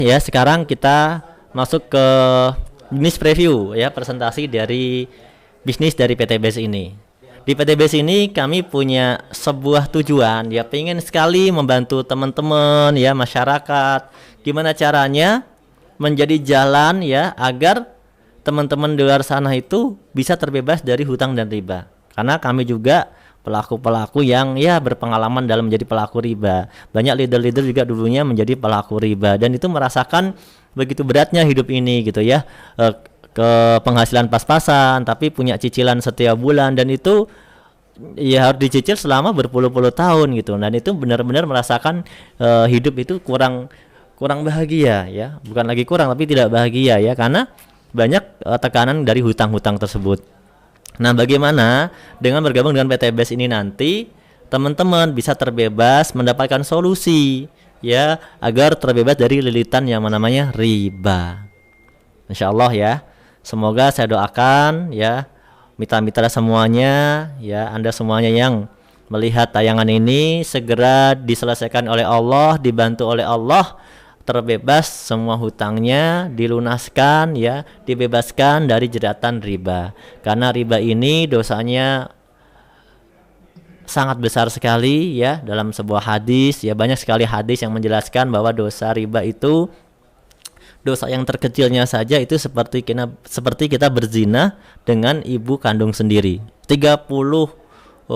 Ya, sekarang kita masuk ke bisnis preview ya, presentasi dari bisnis dari PTBS ini. Di PTBS ini kami punya sebuah tujuan ya, pengen sekali membantu teman-teman ya, masyarakat. Gimana caranya menjadi jalan ya agar teman-teman di luar sana itu bisa terbebas dari hutang dan riba. Karena kami juga pelaku-pelaku yang ya berpengalaman dalam menjadi pelaku riba. Banyak leader-leader juga dulunya menjadi pelaku riba dan itu merasakan begitu beratnya hidup ini gitu ya. Ke penghasilan pas-pasan tapi punya cicilan setiap bulan dan itu ya harus dicicil selama berpuluh-puluh tahun gitu. Dan itu benar-benar merasakan hidup itu kurang bahagia ya. Bukan lagi kurang tapi tidak bahagia ya, karena banyak tekanan dari hutang-hutang tersebut. Nah, bagaimana dengan bergabung dengan PTBS ini nanti teman-teman bisa terbebas mendapatkan solusi ya agar terbebas dari lilitan yang namanya riba. Insya Allah ya. Semoga saya doakan ya mitra-mitra semuanya ya, Anda semuanya yang melihat tayangan ini segera diselesaikan oleh Allah, dibantu oleh Allah, terbebas semua hutangnya, dilunaskan ya, dibebaskan dari jeratan riba. Karena riba ini dosanya sangat besar sekali ya, dalam sebuah hadis ya, banyak sekali hadis yang menjelaskan bahwa dosa riba itu dosa yang terkecilnya saja itu seperti kita berzina dengan ibu kandung sendiri 39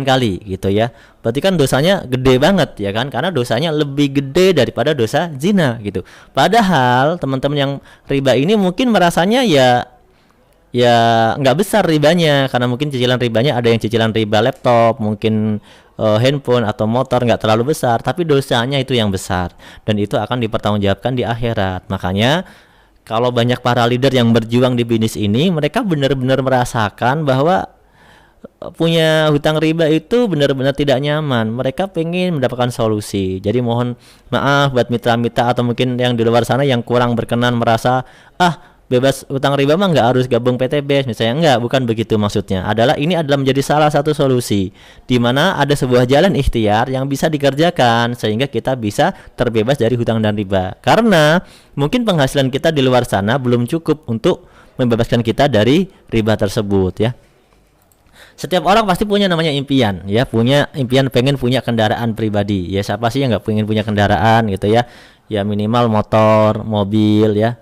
kali gitu ya. Berarti kan dosanya gede banget ya kan, karena dosanya lebih gede daripada dosa zina gitu. Padahal teman-teman yang riba ini mungkin merasanya ya nggak besar ribanya, karena mungkin cicilan ribanya ada yang cicilan riba laptop, mungkin handphone atau motor, nggak terlalu besar, tapi dosanya itu yang besar dan itu akan dipertanggungjawabkan di akhirat. Makanya kalau banyak para leader yang berjuang di bisnis ini, mereka benar-benar merasakan bahwa punya hutang riba itu benar-benar tidak nyaman. Mereka pengen mendapatkan solusi. Jadi mohon maaf buat mitra-mitra atau mungkin yang di luar sana yang kurang berkenan, merasa bebas utang riba mah nggak harus gabung PTBS misalnya. Enggak, bukan begitu maksudnya. Ini adalah menjadi salah satu solusi di mana ada sebuah jalan ikhtiar yang bisa dikerjakan sehingga kita bisa terbebas dari hutang dan riba. Karena mungkin penghasilan kita di luar sana belum cukup untuk membebaskan kita dari riba tersebut ya. Setiap orang pasti punya namanya impian ya, punya impian pengen punya kendaraan pribadi ya. Siapa sih yang nggak pengen punya kendaraan gitu ya, ya minimal motor, mobil ya.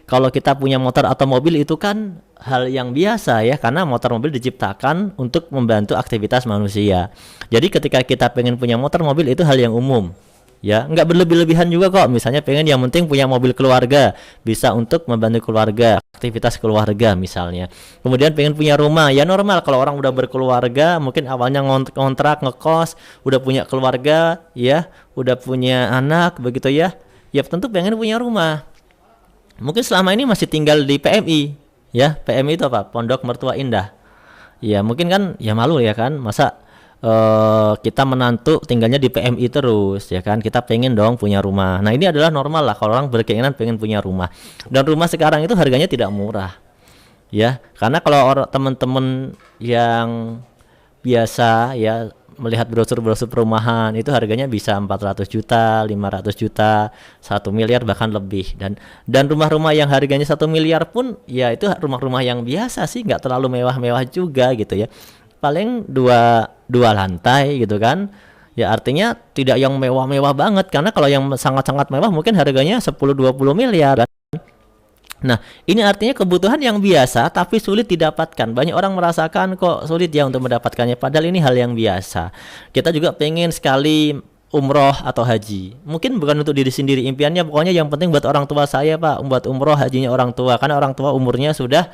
Kalau kita punya motor atau mobil itu kan hal yang biasa ya, karena motor mobil diciptakan untuk membantu aktivitas manusia. Jadi ketika kita pengen punya motor mobil itu hal yang umum ya, nggak berlebih-lebihan juga kok. Misalnya pengen yang penting punya mobil keluarga, bisa untuk membantu keluarga, aktivitas keluarga misalnya. Kemudian pengen punya rumah, ya normal kalau orang udah berkeluarga, mungkin awalnya ngontrak, ngekos, udah punya keluarga ya, udah punya anak begitu ya, ya tentu pengen punya rumah. Mungkin selama ini masih tinggal di PMI ya. PMI itu apa? Pondok Mertua Indah. Ya mungkin kan ya malu ya kan, masa kita menantu tinggalnya di PMI terus ya kan. Kita pengen dong punya rumah. Nah, ini adalah normal lah kalau orang berkeinginan pengen punya rumah. Dan rumah sekarang itu harganya tidak murah ya. Karena kalau teman-teman yang biasa ya melihat brosur-brosur perumahan itu harganya bisa 400 juta, 500 juta, 1 miliar bahkan lebih. Dan rumah-rumah yang harganya 1 miliar pun ya itu rumah-rumah yang biasa sih, nggak terlalu mewah-mewah juga gitu ya. Paling dua lantai gitu kan. Ya artinya tidak yang mewah-mewah banget, karena kalau yang sangat-sangat mewah mungkin harganya 10-20 miliar. Nah, ini artinya kebutuhan yang biasa tapi sulit didapatkan. Banyak orang merasakan kok sulit ya untuk mendapatkannya, padahal ini hal yang biasa. Kita juga pengen sekali umroh atau haji. Mungkin bukan untuk diri sendiri, impiannya pokoknya yang penting buat orang tua saya, Pak, buat umroh hajinya orang tua. Karena orang tua umurnya sudah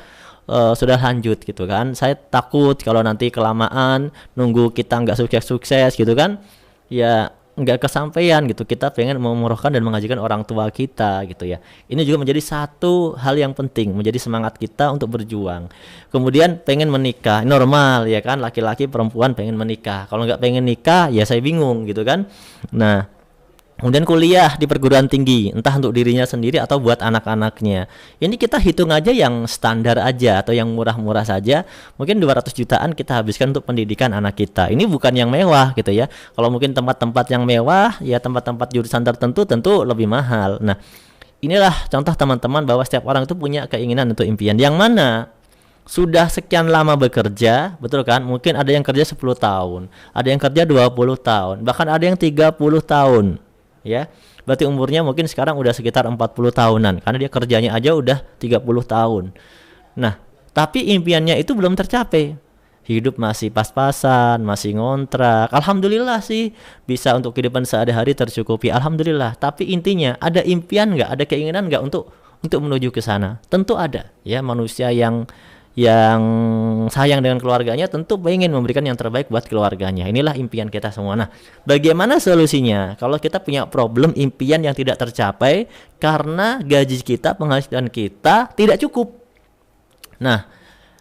lanjut gitu kan. Saya takut kalau nanti kelamaan nunggu kita nggak sukses-sukses gitu kan. Ya nggak kesampaian gitu. Kita pengen mengumrohkan dan mengajikan orang tua kita gitu ya. Ini juga menjadi satu hal yang penting, menjadi semangat kita untuk berjuang. Kemudian pengen menikah, normal ya kan, laki-laki perempuan pengen menikah. Kalau nggak pengen nikah ya saya bingung gitu kan. Nah, Kemudian kuliah di perguruan tinggi, entah untuk dirinya sendiri atau buat anak-anaknya. Ini kita hitung aja yang standar aja atau yang murah-murah saja. Mungkin 200 jutaan kita habiskan untuk pendidikan anak kita. Ini bukan yang mewah gitu ya. Kalau mungkin tempat-tempat yang mewah, ya tempat-tempat jurusan tertentu tentu lebih mahal. Nah, inilah contoh teman-teman bahwa setiap orang itu punya keinginan untuk impian. Yang mana sudah sekian lama bekerja, betul kan? Mungkin ada yang kerja 10 tahun, ada yang kerja 20 tahun, bahkan ada yang 30 tahun. Ya, berarti umurnya mungkin sekarang udah sekitar 40 tahunan karena dia kerjanya aja udah 30 tahun. Nah, tapi impiannya itu belum tercapai. Hidup masih pas-pasan, masih ngontrak. Alhamdulillah sih bisa untuk kehidupan sehari-hari tercukupi. Alhamdulillah. Tapi intinya ada impian nggak, ada keinginan nggak untuk menuju ke sana? Tentu ada. Ya, manusia yang sayang dengan keluarganya tentu pengen memberikan yang terbaik buat keluarganya. Inilah impian kita semua. Nah, bagaimana solusinya kalau kita punya problem impian yang tidak tercapai karena gaji kita, penghasilan kita tidak cukup? Nah,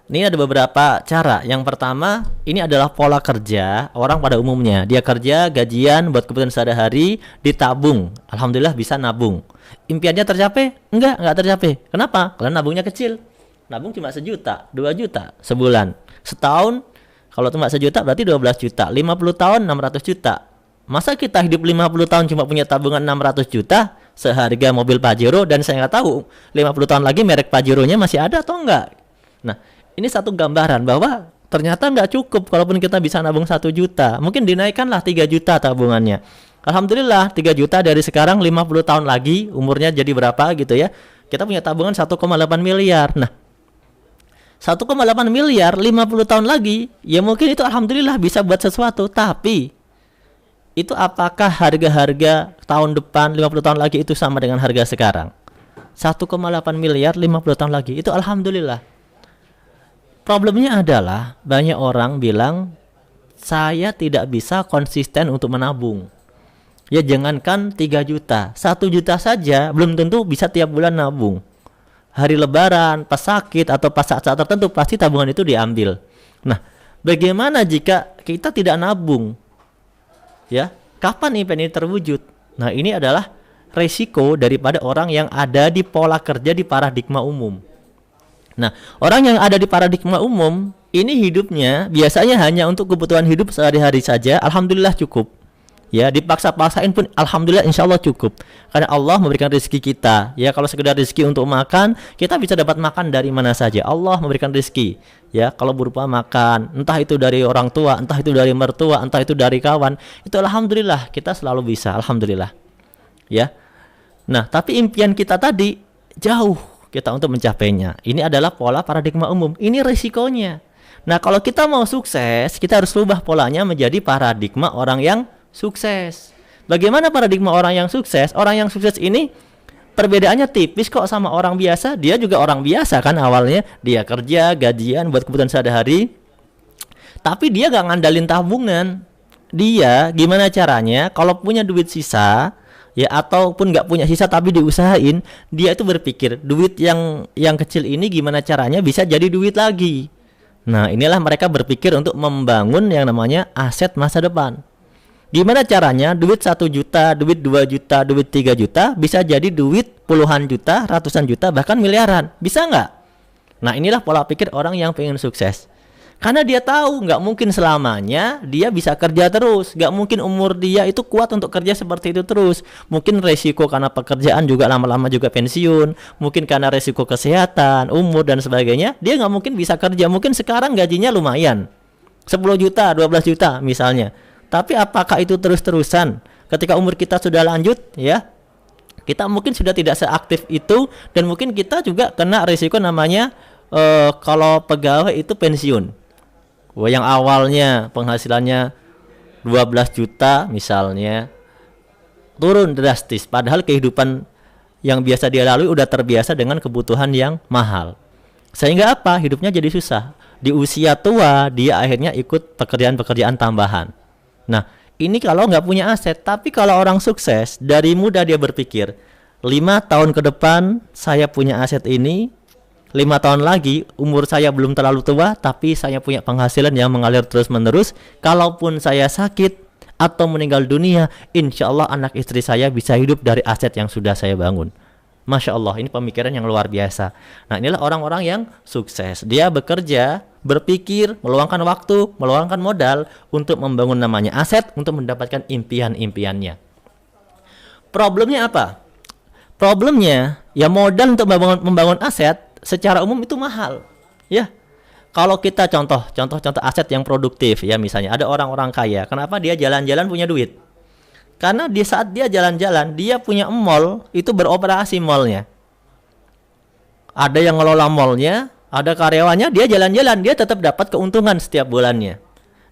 ini ada beberapa cara. Yang pertama, ini adalah pola kerja orang pada umumnya. Dia kerja gajian buat kebutuhan sehari-hari, ditabung. Alhamdulillah bisa nabung. Impiannya tercapai? Enggak tercapai. Kenapa? Karena nabungnya kecil. Nabung cuma 1 juta, 2 juta sebulan. Setahun kalau cuma 1 juta berarti 12 juta. 50 tahun 600 juta. Masa kita hidup 50 tahun cuma punya tabungan 600 juta seharga mobil Pajero, dan saya nggak tahu 50 tahun lagi merek Pajero-nya masih ada atau enggak. Nah, ini satu gambaran bahwa ternyata nggak cukup kalaupun kita bisa nabung 1 juta. Mungkin dinaikkanlah 3 juta tabungannya. Alhamdulillah 3 juta dari sekarang 50 tahun lagi umurnya jadi berapa gitu ya. Kita punya tabungan 1,8 miliar. Nah, 1,8 miliar 50 tahun lagi, ya mungkin itu alhamdulillah bisa buat sesuatu. Tapi itu apakah harga-harga tahun depan 50 tahun lagi itu sama dengan harga sekarang? 1,8 miliar 50 tahun lagi itu alhamdulillah. Problemnya adalah banyak orang bilang saya tidak bisa konsisten untuk menabung. Ya jangankan 3 juta, 1 juta saja belum tentu bisa tiap bulan nabung. Hari lebaran, pas sakit, atau pas saat-saat tertentu pasti tabungan itu diambil. Nah, bagaimana jika kita tidak nabung? Ya, kapan impian ini terwujud? Nah, ini adalah resiko daripada orang yang ada di pola kerja di paradigma umum. Nah, orang yang ada di paradigma umum ini hidupnya biasanya hanya untuk kebutuhan hidup sehari-hari saja. Alhamdulillah cukup. Ya, dipaksa-paksain pun alhamdulillah insya Allah cukup. Karena Allah memberikan rezeki kita. Ya, kalau sekedar rezeki untuk makan, kita bisa dapat makan dari mana saja. Allah memberikan rezeki. Ya, kalau berupa makan, entah itu dari orang tua, entah itu dari mertua, entah itu dari kawan, itu alhamdulillah kita selalu bisa. Alhamdulillah. Ya. Nah, tapi impian kita tadi jauh kita untuk mencapainya. Ini adalah pola paradigma umum. Ini resikonya. Nah, kalau kita mau sukses, kita harus rubah polanya menjadi paradigma orang yang sukses. Bagaimana paradigma orang yang sukses? Orang yang sukses ini perbedaannya tipis kok sama orang biasa. Dia juga orang biasa kan awalnya. Dia kerja, gajian buat kebutuhan sehari-hari. Tapi dia gak ngandalin tabungan. Dia gimana caranya kalau punya duit sisa, ya ataupun gak punya sisa tapi diusahain, dia itu berpikir duit yang kecil ini gimana caranya bisa jadi duit lagi. Nah, inilah mereka berpikir untuk membangun yang namanya aset masa depan. Gimana caranya duit 1 juta, duit 2 juta, duit 3 juta bisa jadi duit puluhan juta, ratusan juta, bahkan miliaran. Bisa nggak? Nah, inilah pola pikir orang yang pengen sukses. Karena dia tahu nggak mungkin selamanya dia bisa kerja terus. Nggak mungkin umur dia itu kuat untuk kerja seperti itu terus. Mungkin resiko karena pekerjaan juga lama-lama juga pensiun. Mungkin karena resiko kesehatan, umur dan sebagainya. Dia nggak mungkin bisa kerja. Mungkin sekarang gajinya lumayan. 10 juta, 12 juta misalnya. Tapi apakah itu terus-terusan? Ketika umur kita sudah lanjut, ya, kita mungkin sudah tidak seaktif itu, dan mungkin kita juga kena risiko namanya kalau pegawai itu pensiun. Yang awalnya penghasilannya 12 juta misalnya, turun drastis. Padahal kehidupan yang biasa dia lalui udah terbiasa dengan kebutuhan yang mahal. Sehingga apa? Hidupnya jadi susah. Di usia tua, dia akhirnya ikut pekerjaan-pekerjaan tambahan. Nah, ini kalau nggak punya aset. Tapi kalau orang sukses, dari muda dia berpikir 5 tahun ke depan saya punya aset ini, 5 tahun lagi umur saya belum terlalu tua, tapi saya punya penghasilan yang mengalir terus menerus. Kalaupun saya sakit atau meninggal dunia, insya Allah anak istri saya bisa hidup dari aset yang sudah saya bangun. Masya Allah, ini pemikiran yang luar biasa. Nah, inilah orang-orang yang sukses. Dia bekerja, berpikir, meluangkan waktu, meluangkan modal untuk membangun namanya aset, untuk mendapatkan impian-impiannya. Problemnya apa? Problemnya, ya modal untuk membangun aset secara umum itu mahal. Ya, kalau kita contoh aset yang produktif, ya misalnya ada orang-orang kaya, kenapa dia jalan-jalan punya duit? Karena di saat dia jalan-jalan, dia punya mall, itu beroperasi mallnya. Ada yang ngelola mallnya, ada karyawannya, dia jalan-jalan, dia tetap dapat keuntungan setiap bulannya.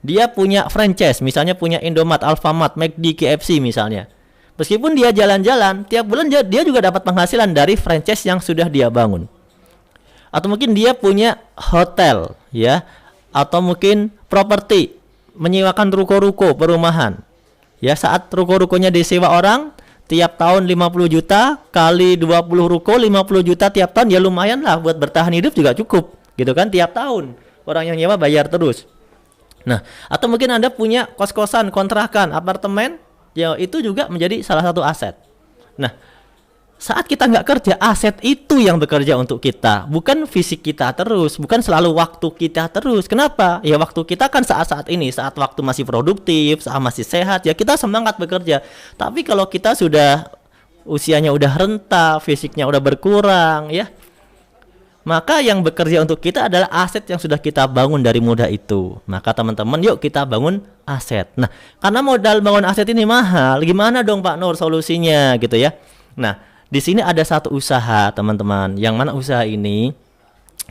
Dia punya franchise, misalnya punya Indomart, Alfamart, McD, KFC misalnya. Meskipun dia jalan-jalan, tiap bulan dia juga dapat penghasilan dari franchise yang sudah dia bangun. Atau mungkin dia punya hotel, ya, atau mungkin properti, menyewakan ruko-ruko perumahan. Ya, saat ruko-rukonya disewa orang, tiap tahun 50 juta kali 20 ruko 50 juta tiap tahun, ya lumayan lah buat bertahan hidup juga cukup, gitu kan, tiap tahun. Orang yang nyewa bayar terus. Nah, atau mungkin Anda punya kos-kosan, kontrakan, apartemen, ya itu juga menjadi salah satu aset. Nah, saat kita nggak kerja, aset itu yang bekerja untuk kita, bukan fisik kita terus, bukan selalu waktu kita terus. Kenapa? Ya waktu kita kan saat-saat ini, saat waktu masih produktif, saat masih sehat, ya kita semangat bekerja. Tapi kalau kita sudah usianya udah renta, fisiknya udah berkurang, ya, maka yang bekerja untuk kita adalah aset yang sudah kita bangun dari muda itu. Maka teman-teman, yuk kita bangun aset. Nah, karena modal bangun aset ini mahal, gimana dong Pak Nur solusinya gitu ya? Nah, di sini ada satu usaha teman-teman, yang mana usaha ini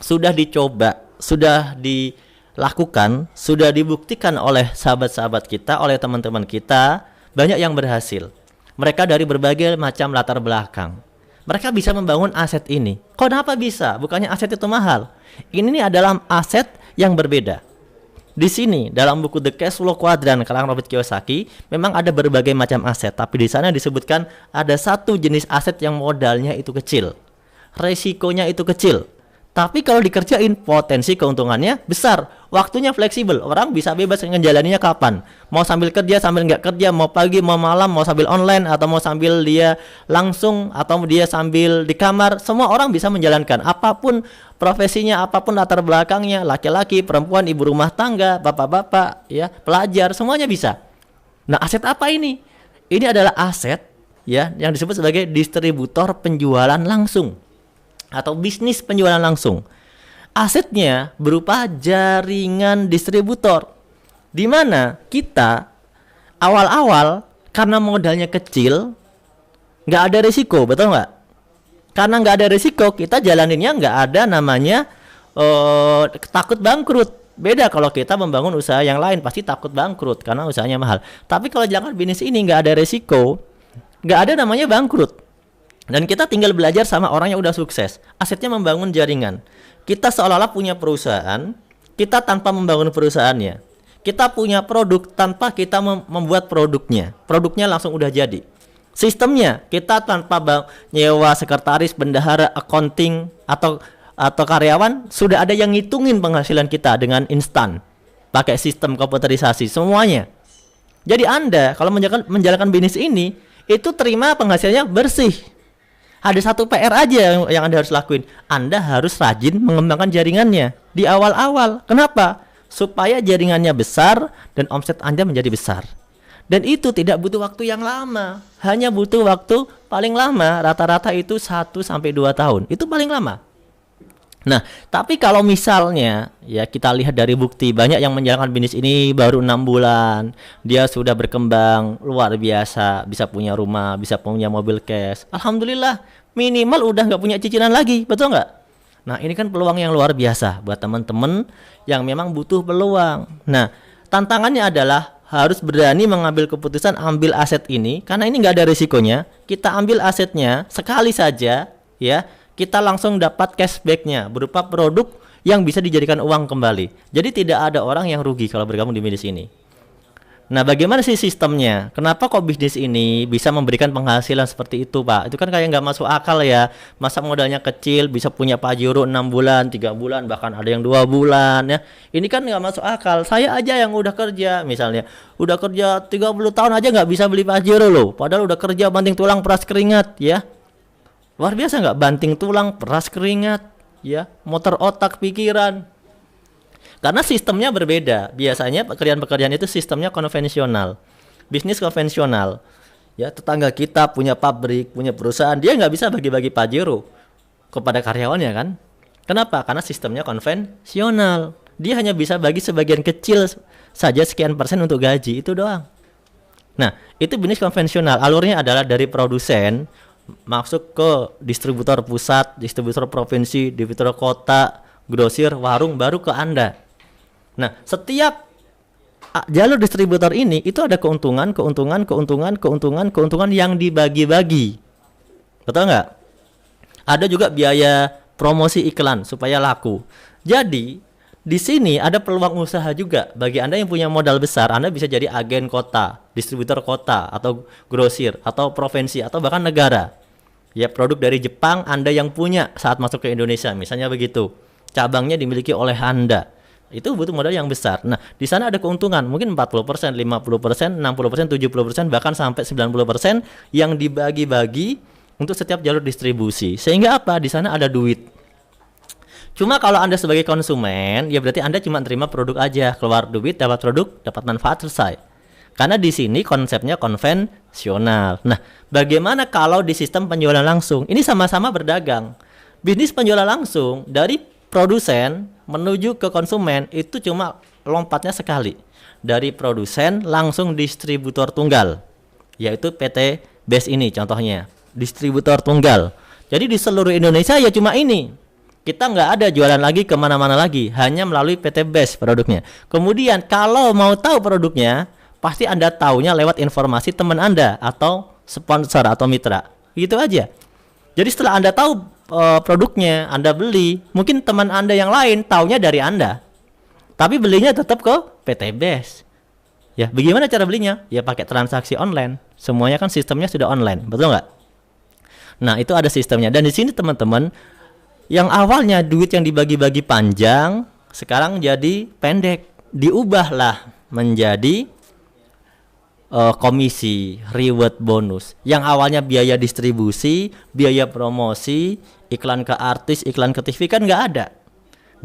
sudah dicoba, sudah dilakukan, sudah dibuktikan oleh sahabat-sahabat kita, oleh teman-teman kita, banyak yang berhasil. Mereka dari berbagai macam latar belakang. Mereka bisa membangun aset ini. Kenapa bisa? Bukannya aset itu mahal. Ini adalah aset yang berbeda. Di sini dalam buku The Cash Flow Quadrant karangan Robert Kiyosaki memang ada berbagai macam aset, tapi di sana disebutkan ada satu jenis aset yang modalnya itu kecil, resikonya itu kecil, tapi kalau dikerjain potensi keuntungannya besar, waktunya fleksibel, orang bisa bebas ngejalaninya kapan, mau sambil kerja, sambil nggak kerja, mau pagi, mau malam, mau sambil online, atau mau sambil dia langsung, atau dia sambil di kamar, semua orang bisa menjalankan apapun profesinya, apapun latar belakangnya, laki-laki, perempuan, ibu rumah tangga, bapak-bapak, ya, pelajar, semuanya bisa. Nah, aset apa ini? Ini adalah aset, ya, yang disebut sebagai distributor penjualan langsung atau bisnis penjualan langsung. Asetnya berupa jaringan distributor, di mana kita awal-awal karena modalnya kecil, nggak ada risiko, betul nggak? Karena nggak ada risiko, kita jalaninnya nggak ada namanya takut bangkrut. Beda kalau kita membangun usaha yang lain, pasti takut bangkrut karena usahanya mahal. Tapi kalau jalan bisnis ini nggak ada risiko, nggak ada namanya bangkrut. Dan kita tinggal belajar sama orang yang udah sukses. Asetnya membangun jaringan. Kita seolah-olah punya perusahaan, kita tanpa membangun perusahaannya. Kita punya produk tanpa kita membuat produknya. Produknya langsung udah jadi. Sistemnya kita tanpa nyewa sekretaris, bendahara, accounting atau karyawan, sudah ada yang ngitungin penghasilan kita dengan instan. Pakai sistem komputerisasi semuanya. Jadi Anda kalau menjalankan bisnis ini, itu terima penghasilannya bersih. Ada satu PR aja yang Anda harus lakuin. Anda harus rajin mengembangkan jaringannya di awal-awal. Kenapa? Supaya jaringannya besar dan omset Anda menjadi besar. Dan itu tidak butuh waktu yang lama. Hanya butuh waktu paling lama, rata-rata itu 1-2 tahun. Itu paling lama. Nah, tapi kalau misalnya ya kita lihat dari bukti, banyak yang menjalankan bisnis ini baru 6 bulan, dia sudah berkembang luar biasa, bisa punya rumah, bisa punya mobil cash. Alhamdulillah, minimal udah nggak punya cicilan lagi, betul nggak? Nah, ini kan peluang yang luar biasa buat teman-teman yang memang butuh peluang. Nah, tantangannya adalah harus berani mengambil keputusan ambil aset ini, karena ini nggak ada risikonya. Kita ambil asetnya sekali saja, ya. Kita langsung dapat cashbacknya berupa produk yang bisa dijadikan uang kembali. Jadi tidak ada orang yang rugi kalau bergabung di bisnis ini. Nah, bagaimana sih sistemnya? Kenapa kok bisnis ini bisa memberikan penghasilan seperti itu, Pak? Itu kan kayak nggak masuk akal ya. Masa modalnya kecil bisa punya pajero 6 bulan, 3 bulan, bahkan ada yang 2 bulan ya. Ini kan nggak masuk akal. Saya aja yang udah kerja misalnya, udah kerja 30 tahun aja nggak bisa beli pajero loh. Padahal udah kerja banting tulang peras keringat ya. Luar biasa nggak? Banting tulang peras keringat ya, motor otak pikiran. Karena sistemnya berbeda. Biasanya pekerjaan-pekerjaan itu sistemnya konvensional, bisnis konvensional. Ya, tetangga kita punya pabrik, punya perusahaan, dia nggak bisa bagi-bagi pajero kepada karyawannya kan? Kenapa? Karena sistemnya konvensional. Dia hanya bisa bagi sebagian kecil saja, sekian persen untuk gaji, itu doang. Nah, itu bisnis konvensional. Alurnya adalah dari produsen masuk ke distributor pusat, distributor provinsi, distributor kota, grosir, warung, baru ke Anda. Nah, setiap jalur distributor ini itu ada keuntungan yang dibagi-bagi. Betul nggak? Ada juga biaya promosi iklan supaya laku. Jadi, di sini ada peluang usaha juga bagi Anda yang punya modal besar. Anda bisa jadi agen kota, distributor kota, atau grosir, atau provinsi, atau bahkan negara. Ya, produk dari Jepang Anda yang punya saat masuk ke Indonesia, misalnya begitu. Cabangnya dimiliki oleh Anda. Itu butuh modal yang besar. Nah, di sana ada keuntungan mungkin 40%, 50%, 60%, 70%, bahkan sampai 90% yang dibagi-bagi untuk setiap jalur distribusi. Sehingga apa? Di sana ada duit. Cuma kalau Anda sebagai konsumen, ya berarti Anda cuma terima produk aja, keluar duit, dapat produk, dapat manfaat, selesai. Karena di sini konsepnya konvensional. Nah, bagaimana kalau di sistem penjualan langsung? Ini sama-sama berdagang. Bisnis penjualan langsung dari produsen menuju ke konsumen itu cuma lompatnya sekali. Dari produsen langsung distributor tunggal, yaitu PT BES ini contohnya, distributor tunggal. Jadi di seluruh Indonesia ya cuma ini. Kita nggak ada jualan lagi kemana-mana lagi, hanya melalui PT BES produknya. Kemudian kalau mau tahu produknya, pasti Anda taunya lewat informasi teman Anda atau sponsor atau mitra. Gitu aja. Jadi setelah Anda tahu produknya, Anda beli, mungkin teman Anda yang lain taunya dari Anda, tapi belinya tetap ke PT BES. Ya, bagaimana cara belinya? Ya pakai transaksi online. Semuanya kan sistemnya sudah online, betul nggak? Nah, itu ada sistemnya. Dan di sini teman-teman, yang awalnya duit yang dibagi-bagi panjang, sekarang jadi pendek. Diubahlah menjadi komisi, reward, bonus. Yang awalnya biaya distribusi, biaya promosi, iklan ke artis, iklan ke TV kan nggak ada.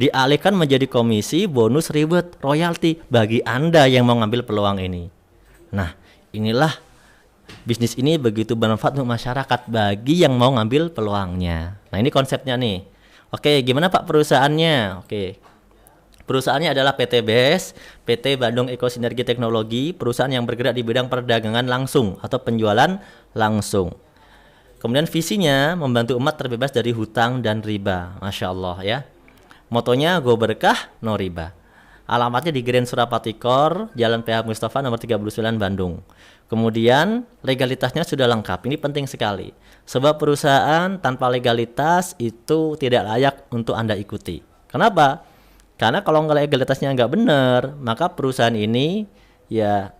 Dialihkan menjadi komisi, bonus, reward, royalti bagi Anda yang mau ngambil peluang ini. Nah, inilah bisnis ini begitu bermanfaat untuk masyarakat bagi yang mau ngambil peluangnya. Nah, ini konsepnya nih. Oke, gimana Pak perusahaannya? Oke. Perusahaannya adalah PT BES, PT Bandung Eko Sinergi Teknologi, perusahaan yang bergerak di bidang perdagangan langsung atau penjualan langsung. Kemudian visinya membantu umat terbebas dari hutang dan riba. Masya Allah ya. Motonya go berkah no riba. Alamatnya di Grand Surapati Kor, Jalan PH Mustafa nomor 39 Bandung. Kemudian legalitasnya sudah lengkap. Ini penting sekali. Sebab perusahaan tanpa legalitas itu tidak layak untuk Anda ikuti. Kenapa? Karena kalau legalitasnya nggak benar, maka perusahaan ini ya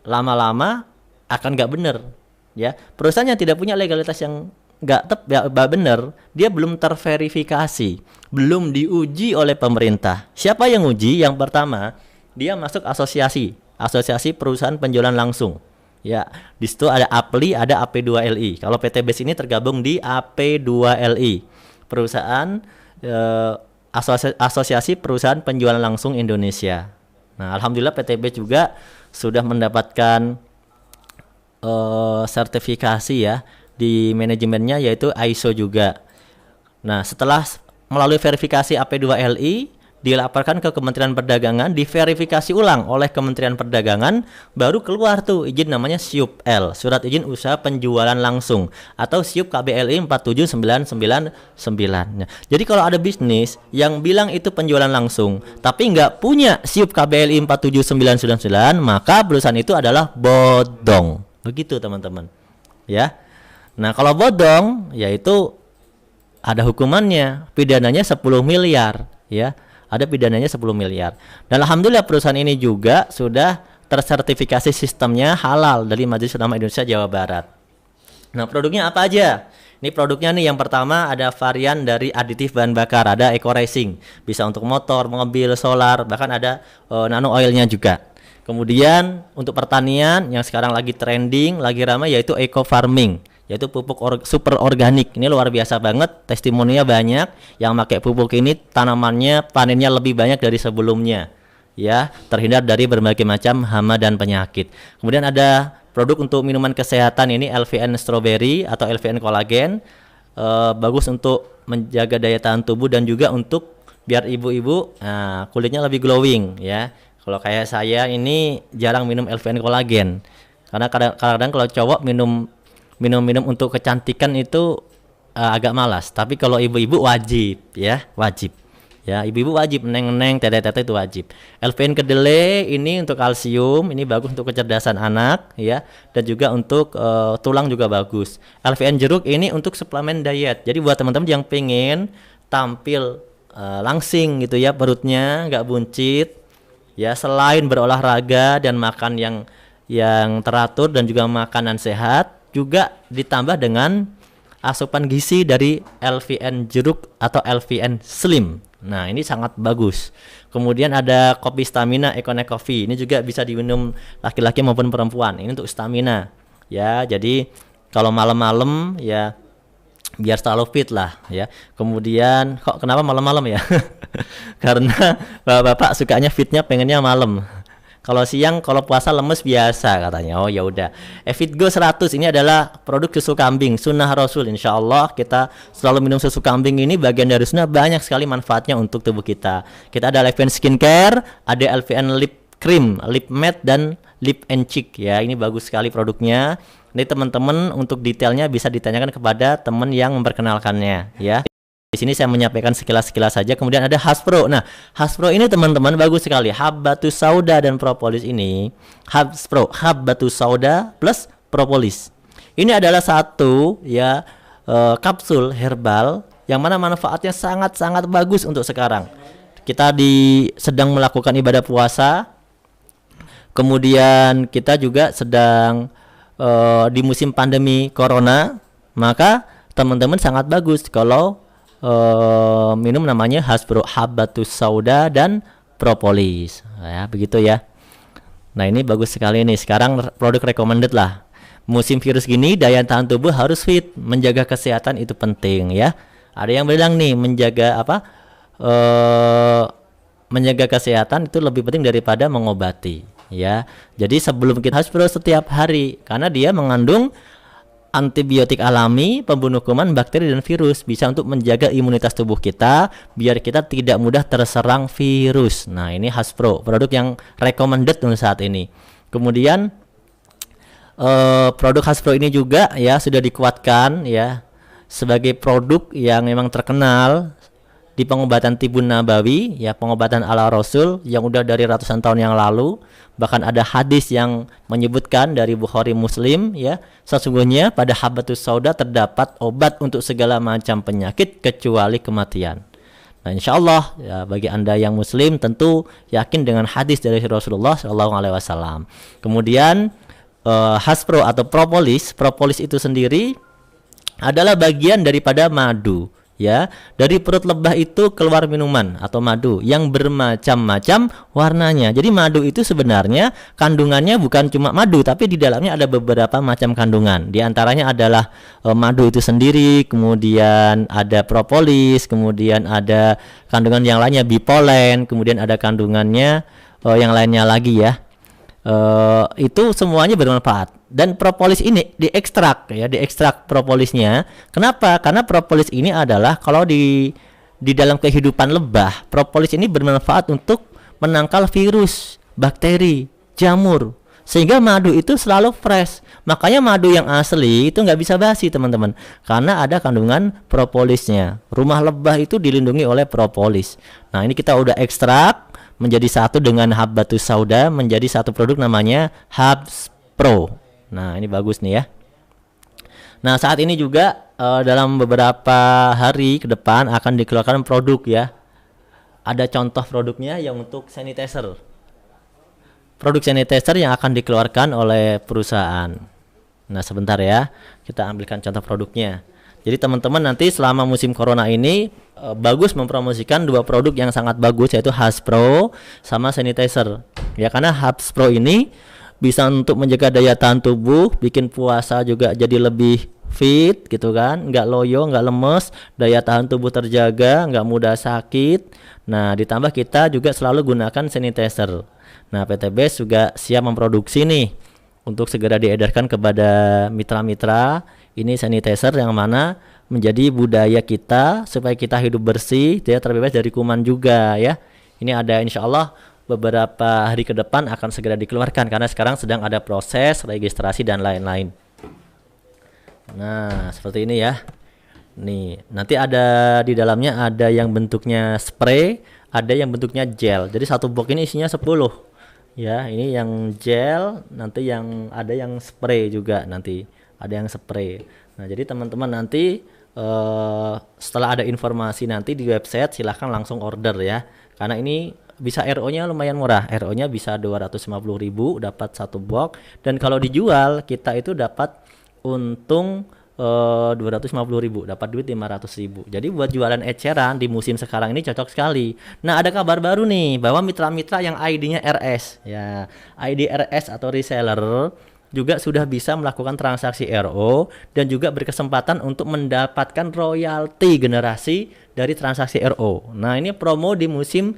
lama-lama akan nggak benar. Ya, perusahaan yang tidak punya legalitas yang nggak benar, dia belum terverifikasi, belum diuji oleh pemerintah. Siapa yang uji? Yang pertama, dia masuk asosiasi perusahaan penjualan langsung. Ya, di situ ada APLI, ada AP2LI. Kalau PT BES ini tergabung di AP2LI, perusahaan Asosiasi Perusahaan Penjualan Langsung Indonesia. Nah, alhamdulillah PT BES juga sudah mendapatkan sertifikasi ya di manajemennya, yaitu ISO juga. Nah, setelah melalui verifikasi AP2LI, dilaporkan ke Kementerian Perdagangan, diverifikasi ulang oleh Kementerian Perdagangan, baru keluar tuh izin namanya SIUP-L, Surat Izin Usaha Penjualan Langsung, atau SIUP KBLI 47999. Nah, jadi kalau ada bisnis yang bilang itu penjualan langsung, tapi nggak punya SIUP KBLI 47999, maka perusahaan itu adalah bodong. Begitu teman-teman. Ya. Nah, kalau bodong, yaitu ada hukumannya, pidananya 10 miliar, ya. Ada pidananya 10 miliar. Dan alhamdulillah perusahaan ini juga sudah tersertifikasi sistemnya halal dari Majelis Ulama Indonesia Jawa Barat. Nah, produknya apa aja? Ini produknya nih, yang pertama ada varian dari aditif bahan bakar, ada Eco Racing, bisa untuk motor, mobil, solar, bahkan ada nano oilnya juga. Kemudian untuk pertanian yang sekarang lagi trending, lagi ramai, yaitu eco farming, yaitu pupuk super organik. Ini luar biasa banget, testimoninya banyak. Yang pakai pupuk ini tanamannya panennya lebih banyak dari sebelumnya, ya, terhindar dari berbagai macam hama dan penyakit. Kemudian ada produk untuk minuman kesehatan, ini LVN Strawberry atau LVN Collagen, bagus untuk menjaga daya tahan tubuh dan juga untuk biar ibu-ibu kulitnya lebih glowing, ya. Kalau kayak saya ini jarang minum LVN Collagen karena kadang-kadang kalau cowok minum untuk kecantikan itu agak malas, tapi kalau ibu-ibu wajib, ya, wajib. Ya, ibu-ibu wajib neng-neng, tete-tete itu wajib. LVN kedelai ini untuk kalsium, ini bagus untuk kecerdasan anak, ya, dan juga untuk tulang juga bagus. LVN jeruk ini untuk suplemen diet. Jadi buat teman-teman yang pengen tampil langsing gitu ya, perutnya nggak buncit, ya, selain berolahraga dan makan yang teratur dan juga makanan sehat, juga ditambah dengan asupan gizi dari LVN jeruk atau LVN Slim. Nah, ini sangat bagus. Kemudian ada kopi stamina Econnect Coffee. Ini juga bisa diminum laki-laki maupun perempuan. Ini untuk stamina. Ya, jadi kalau malam-malam ya biar selalu fit lah, ya. Kemudian kenapa malam-malam ya? Karena bapak-bapak sukanya fitnya pengennya malam. Kalau siang, kalau puasa lemes biasa katanya. Oh ya udah. Evitgo 100 ini adalah produk susu kambing, sunnah Rasul. Insya Allah kita selalu minum susu kambing, ini bagian dari sunnah, banyak sekali manfaatnya untuk tubuh kita. Kita ada LVN Skincare, ada LVN Lip Cream, Lip Matte dan Lip and Cheek, ya. Ini bagus sekali produknya. Ini teman-teman untuk detailnya bisa ditanyakan kepada teman yang memperkenalkannya, ya. Di sini saya menyampaikan sekilas-sekilas saja. Kemudian ada Haspro. Nah, Haspro ini teman-teman bagus sekali. Habbatus sauda dan propolis ini. Haspro, Habbatus sauda plus propolis. Ini adalah satu, ya, kapsul herbal yang mana manfaatnya sangat-sangat bagus untuk sekarang. Kita sedang melakukan ibadah puasa. Kemudian kita juga sedang di musim pandemi corona, maka teman-teman sangat bagus kalau minum namanya Haspro, Habbatus sauda dan propolis, ya, begitu ya. Nah, ini bagus sekali nih. Sekarang produk recommended lah. Musim virus gini, daya tahan tubuh harus fit, menjaga kesehatan itu penting, ya. Ada yang bilang nih, menjaga menjaga kesehatan itu lebih penting daripada mengobati, ya. Jadi sebelum kita Haspro setiap hari, karena dia mengandung antibiotik alami, pembunuh kuman, bakteri dan virus, bisa untuk menjaga imunitas tubuh kita biar kita tidak mudah terserang virus. Nah, ini Haspro, produk yang recommended untuk saat ini. Kemudian produk Haspro ini juga, ya, sudah dikuatkan, ya, sebagai produk yang memang terkenal di pengobatan tibun nabawi, ya, pengobatan ala Rasul yang udah dari ratusan tahun yang lalu. Bahkan ada hadis yang menyebutkan dari Bukhari Muslim, ya, sesungguhnya pada Habbatus sauda terdapat obat untuk segala macam penyakit kecuali kematian. Nah, insya Allah, ya, bagi Anda yang Muslim tentu yakin dengan hadis dari Rasulullah SAW. Kemudian Haspro atau propolis itu sendiri adalah bagian daripada madu, ya. Dari perut lebah itu keluar minuman atau madu yang bermacam-macam warnanya. Jadi madu itu sebenarnya kandungannya bukan cuma madu, tapi di dalamnya ada beberapa macam kandungan. Di antaranya adalah madu itu sendiri, kemudian ada propolis, kemudian ada kandungan yang lainnya bipolen, kemudian ada kandungannya yang lainnya lagi, ya. Itu semuanya bermanfaat. Dan propolis ini diekstrak, ya, diekstrak propolisnya. Kenapa? Karena propolis ini adalah kalau di dalam kehidupan lebah, propolis ini bermanfaat untuk menangkal virus, bakteri, jamur, sehingga madu itu selalu fresh. Makanya madu yang asli itu nggak bisa basi, teman-teman, karena ada kandungan propolisnya. Rumah lebah itu dilindungi oleh propolis. Nah, ini kita udah ekstrak menjadi satu dengan Habbatus sauda, menjadi satu produk namanya Haspro. Nah, ini bagus nih, ya. Nah, saat ini juga dalam beberapa hari ke depan akan dikeluarkan produk, ya. Ada contoh produknya yang untuk sanitizer. produk sanitizer yang akan dikeluarkan oleh perusahaan. Nah, sebentar ya, kita ambilkan contoh produknya. Jadi teman-teman nanti selama musim corona ini bagus mempromosikan dua produk yang sangat bagus, yaitu Haspro sama sanitizer. Ya, karena Haspro ini bisa untuk menjaga daya tahan tubuh, bikin puasa juga jadi lebih fit gitu kan, nggak loyo, nggak lemes, daya tahan tubuh terjaga, nggak mudah sakit. Nah, ditambah kita juga selalu gunakan sanitizer. Nah, PTBS juga siap memproduksi nih untuk segera diedarkan kepada mitra-mitra. Ini sanitizer yang mana menjadi budaya kita supaya kita hidup bersih, tidak terbebas dari kuman juga ya. Ini ada insya Allah beberapa hari ke depan akan segera dikeluarkan karena sekarang sedang ada proses registrasi dan lain-lain. Nah, seperti ini ya. Nih, nanti ada di dalamnya ada yang bentuknya spray, ada yang bentuknya gel. Jadi satu box ini isinya 10. Ya, ini yang gel, nanti yang ada yang spray juga nanti. Ada yang spray. Nah, jadi teman-teman nanti setelah ada informasi nanti di website silahkan langsung order ya. Karena ini bisa RO-nya lumayan murah. RO-nya bisa 250.000 dapat satu box, dan kalau dijual kita itu dapat untung 250.000, dapat duit 500.000. Jadi buat jualan eceran di musim sekarang ini cocok sekali. Nah, ada kabar baru nih bahwa mitra-mitra yang ID-nya RS ya, ID RS atau reseller juga sudah bisa melakukan transaksi RO dan juga berkesempatan untuk mendapatkan royalti generasi dari transaksi RO. Nah, ini promo di musim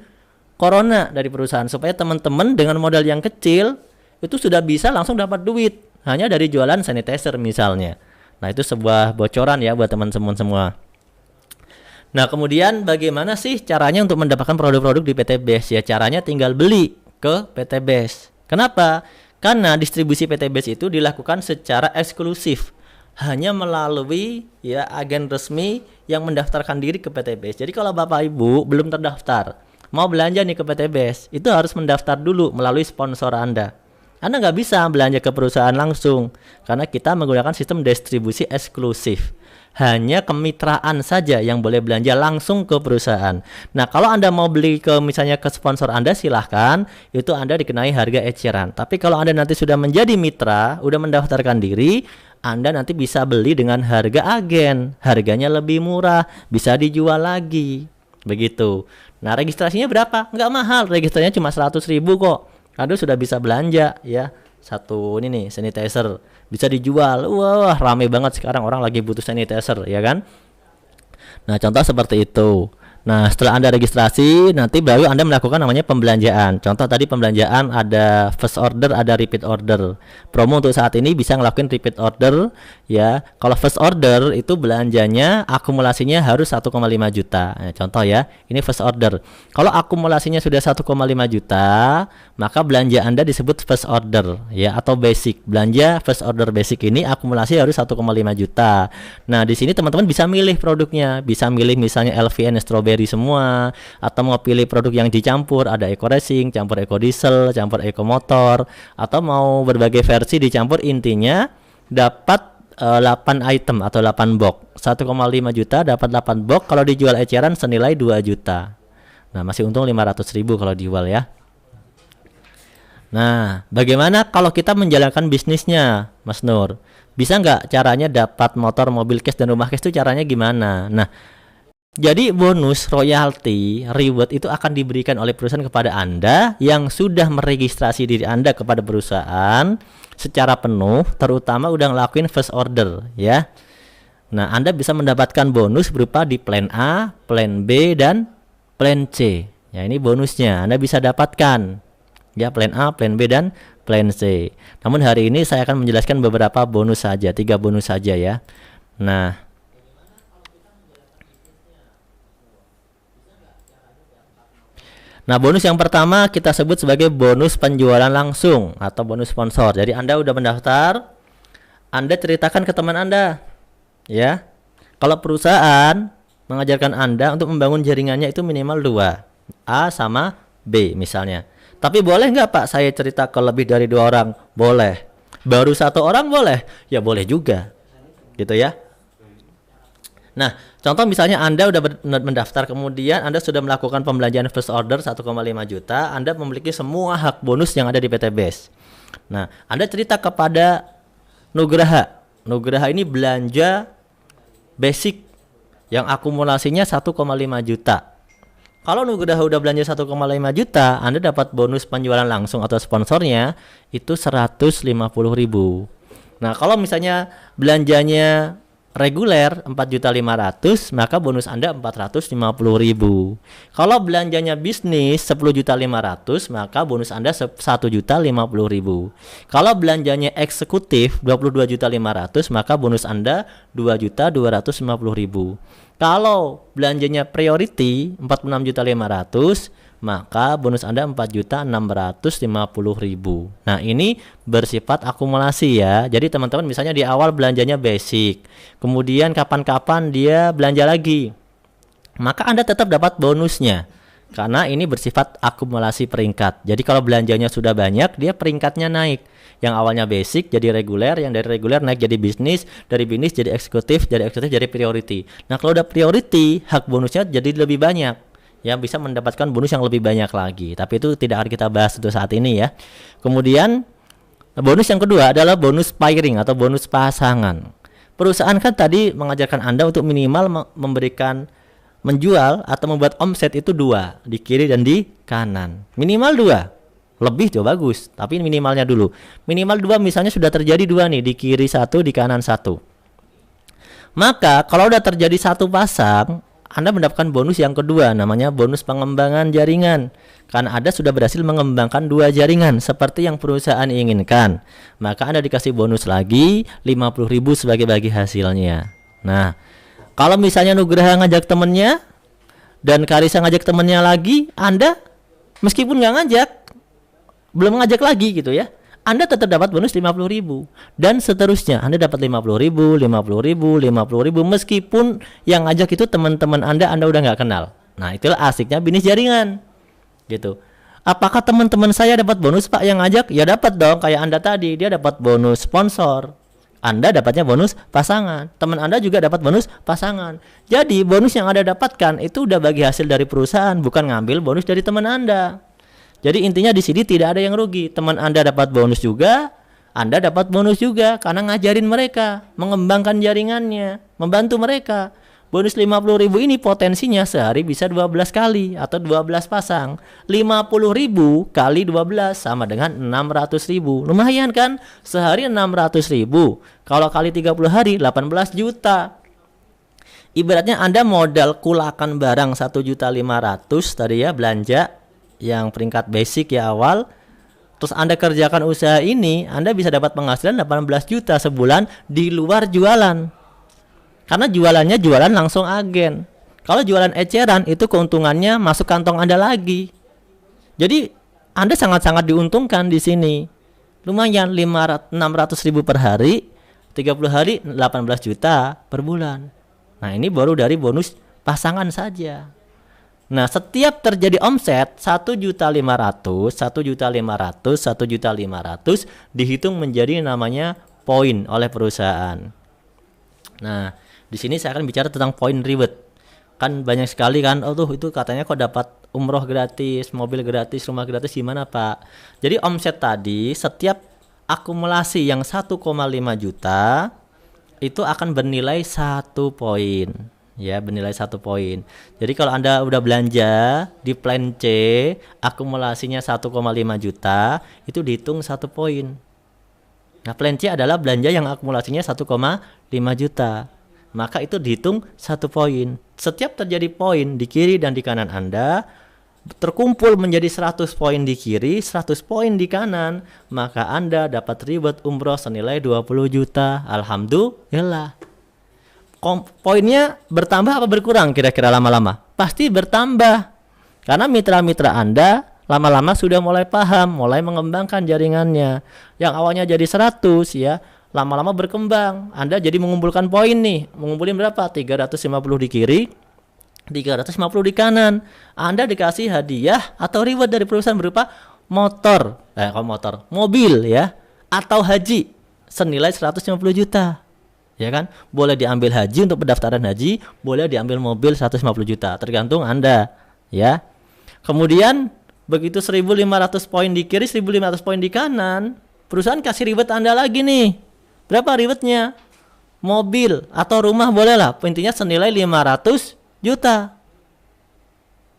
corona dari perusahaan supaya teman-teman dengan modal yang kecil itu sudah bisa langsung dapat duit hanya dari jualan sanitizer misalnya. Nah, itu sebuah bocoran ya buat teman-teman semua. Nah, kemudian bagaimana sih caranya untuk mendapatkan produk-produk di PTBS? Ya, caranya tinggal beli ke PTBS. Kenapa? Karena distribusi PTBS itu dilakukan secara eksklusif, hanya melalui ya agen resmi yang mendaftarkan diri ke PTBS. Jadi kalau Bapak Ibu belum terdaftar, mau belanja nih ke PTBS, itu harus mendaftar dulu melalui sponsor Anda. Anda nggak bisa belanja ke perusahaan langsung, karena kita menggunakan sistem distribusi eksklusif. Hanya kemitraan saja yang boleh belanja langsung ke perusahaan. Nah, kalau Anda mau beli ke misalnya ke sponsor Anda, silahkan, itu Anda dikenai harga eceran. Tapi kalau Anda nanti sudah menjadi mitra, udah mendaftarkan diri, Anda nanti bisa beli dengan harga agen. Harganya lebih murah, bisa dijual lagi. Begitu. Nah, registrasinya berapa? Nggak mahal, registrasinya cuma 100.000 kok. Anda sudah bisa belanja ya. Satu ini nih sanitizer bisa dijual. Wah, rame banget sekarang, orang lagi butuh sanitizer ya kan. Nah, contoh seperti itu. Nah, setelah Anda registrasi, nanti baru Anda melakukan namanya pembelanjaan. Contoh tadi pembelanjaan ada first order, ada repeat order. Promo untuk saat ini bisa ngelakuin repeat order ya. Kalau first order itu belanjanya akumulasinya harus 1,5 juta. Nah, contoh ya, ini first order. Kalau akumulasinya sudah 1,5 juta, maka belanja Anda disebut first order ya, atau basic. Belanja first order basic ini akumulasi harus 1,5 juta. Nah, di sini teman-teman bisa milih produknya, bisa milih misalnya LVN strawberry semua, atau mau pilih produk yang dicampur, ada eco racing, campur eco diesel, campur eco motor, atau mau berbagai versi dicampur. Intinya dapat 8 item atau 8 box. 1,5 juta dapat 8 box, kalau dijual eceran senilai 2 juta. Nah, masih untung 500.000 kalau dijual ya. Nah, bagaimana kalau kita menjalankan bisnisnya, Mas Nur? Bisa nggak caranya dapat motor, mobil cash, dan rumah cash itu caranya gimana? Nah, jadi bonus, royalti, reward itu akan diberikan oleh perusahaan kepada Anda yang sudah meregistrasi diri Anda kepada perusahaan secara penuh, terutama udah ngelakuin first order ya. Nah, Anda bisa mendapatkan bonus berupa di plan A, plan B, dan plan C. Ya, ini bonusnya Anda bisa dapatkan. Ya, plan A, plan B, dan plan C. Namun hari ini saya akan menjelaskan beberapa bonus saja, 3 bonus saja ya. Nah, bonus yang pertama kita sebut sebagai bonus penjualan langsung atau bonus sponsor. Jadi Anda udah mendaftar, Anda ceritakan ke teman Anda, ya. Kalau perusahaan mengajarkan Anda untuk membangun jaringannya itu minimal 2, A sama B misalnya. Tapi boleh nggak Pak saya cerita ke lebih dari 2 orang? Boleh. Baru 1 orang boleh? Ya boleh juga, gitu ya. Nah, contoh misalnya Anda udah mendaftar, kemudian Anda sudah melakukan pembelanjaan first order 1,5 juta, Anda memiliki semua hak bonus yang ada di PT BES. Nah, Anda cerita kepada Nugraha. Nugraha ini belanja basic yang akumulasinya 1,5 juta. Kalau Nugraha udah belanja 1,5 juta, Anda dapat bonus penjualan langsung atau sponsornya itu 150.000. Nah, kalau misalnya belanjanya reguler 4.500.000, maka bonus Anda 450.000. Kalau belanjanya bisnis 10.500.000, maka bonus Anda 1.050.000. Kalau belanjanya eksekutif 22.500.000, maka bonus Anda 2.250.000. Kalau belanjanya priority 46.500.000, maka bonus Anda 4.650.000. Nah, ini bersifat akumulasi ya. Jadi teman-teman misalnya di awal belanjanya basic, kemudian kapan-kapan dia belanja lagi, maka Anda tetap dapat bonusnya. Karena ini bersifat akumulasi peringkat. Jadi kalau belanjanya sudah banyak, dia peringkatnya naik. Yang awalnya basic jadi reguler, yang dari reguler naik jadi bisnis, dari bisnis jadi eksekutif, dari eksekutif jadi priority. Nah, kalau udah priority, hak bonusnya jadi lebih banyak. Ya, bisa mendapatkan bonus yang lebih banyak lagi. Tapi itu tidak akan kita bahas untuk saat ini ya. Kemudian bonus yang kedua adalah bonus pairing atau bonus pasangan. Perusahaan kan tadi mengajarkan Anda untuk minimal memberikan menjual atau membuat omset itu 2 di kiri dan di kanan. Minimal 2. Lebih juga bagus, tapi minimalnya dulu. Minimal 2, misalnya sudah terjadi 2 nih, di kiri 1, di kanan 1. Maka kalau udah terjadi 1 pasang, Anda mendapatkan bonus yang kedua, namanya bonus pengembangan jaringan. Karena Anda sudah berhasil mengembangkan 2 jaringan seperti yang perusahaan inginkan, maka Anda dikasih bonus lagi 50.000 sebagai bagi hasilnya. Nah, kalau misalnya Nugraha ngajak temennya dan Karisa ngajak temennya lagi, Anda meskipun nggak ngajak, belum ngajak lagi gitu ya, Anda tetap dapat bonus 50.000 dan seterusnya. Anda dapat 50.000, 50.000, 50.000 meskipun yang ngajak itu teman-teman Anda udah nggak kenal. Nah, itulah asiknya bisnis jaringan gitu. Apakah teman-teman saya dapat bonus Pak yang ngajak? Ya dapat dong, kayak Anda tadi, dia dapat bonus sponsor. Anda dapatnya bonus pasangan, teman Anda juga dapat bonus pasangan. Jadi bonus yang Anda dapatkan itu udah bagi hasil dari perusahaan, bukan ngambil bonus dari teman Anda. Jadi intinya di sini tidak ada yang rugi. Teman Anda dapat bonus juga, Anda dapat bonus juga karena ngajarin mereka, mengembangkan jaringannya, membantu mereka. Bonus 50.000 ini potensinya sehari bisa 12 kali atau 12 pasang. 50.000 kali 12 sama dengan 600.000. Lumayan kan? Sehari 600.000. Kalau kali 30 hari 18 juta. Ibaratnya Anda modal kulakan barang 1.500.000 tadi ya, belanja yang peringkat basic ya awal, terus Anda kerjakan usaha ini, Anda bisa dapat penghasilan 18 juta sebulan di luar jualan. Karena jualannya jualan langsung agen. Kalau jualan eceran itu keuntungannya masuk kantong Anda lagi. Jadi Anda sangat-sangat diuntungkan di sini. Lumayan 600.000 per hari, 30 hari 18 juta per bulan. Nah, ini baru dari bonus pasangan saja. Nah, setiap terjadi omset 1.500.000, 1.500.000, 1.500.000 dihitung menjadi namanya poin oleh perusahaan. Nah, di sini saya akan bicara tentang poin reward. Kan banyak sekali kan, oh tuh itu katanya kok dapat umroh gratis, mobil gratis, rumah gratis, gimana Pak? Jadi omset tadi setiap akumulasi yang 1,5 juta itu akan bernilai 1 poin. Ya, bernilai 1 poin. Jadi kalau Anda udah belanja di plan C, akumulasinya 1,5 juta, itu dihitung 1 poin. Nah, plan C adalah belanja yang akumulasinya 1,5 juta. Maka itu dihitung 1 poin. Setiap terjadi poin di kiri dan di kanan Anda, terkumpul menjadi 100 poin di kiri, 100 poin di kanan, maka Anda dapat reward umroh senilai 20 juta. Alhamdulillah. Poinnya bertambah apa berkurang kira-kira lama-lama? Pasti bertambah. Karena mitra-mitra Anda lama-lama sudah mulai paham, mulai mengembangkan jaringannya. Yang awalnya jadi 100 ya, lama-lama berkembang. Anda jadi mengumpulkan poin nih. Mengumpulin berapa? 350 di kiri, 350 di kanan. Anda dikasih hadiah atau reward dari perusahaan berupa mobil ya, atau haji senilai 150 juta. ya kan? Boleh diambil haji untuk pendaftaran haji, boleh diambil mobil 150 juta, tergantung Anda, ya. Kemudian begitu 1.500 poin di kiri, 1.500 poin di kanan, perusahaan kasih reward Anda lagi nih. Berapa rewardnya? Mobil atau rumah boleh lah, intinya senilai 500 juta.